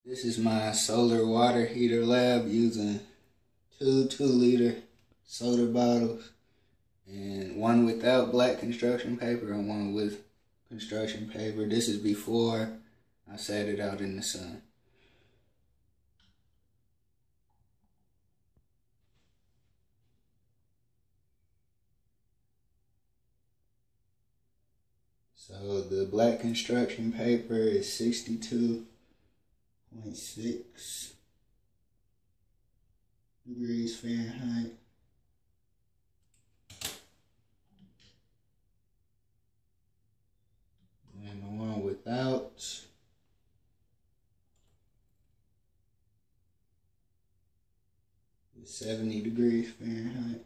This is my solar water heater lab using two 2-liter soda bottles, and one without black construction paper and one with construction paper. This is before I sat it out in the sun. So the black construction paper is 62.6 degrees Fahrenheit. And the one without is 70 degrees Fahrenheit.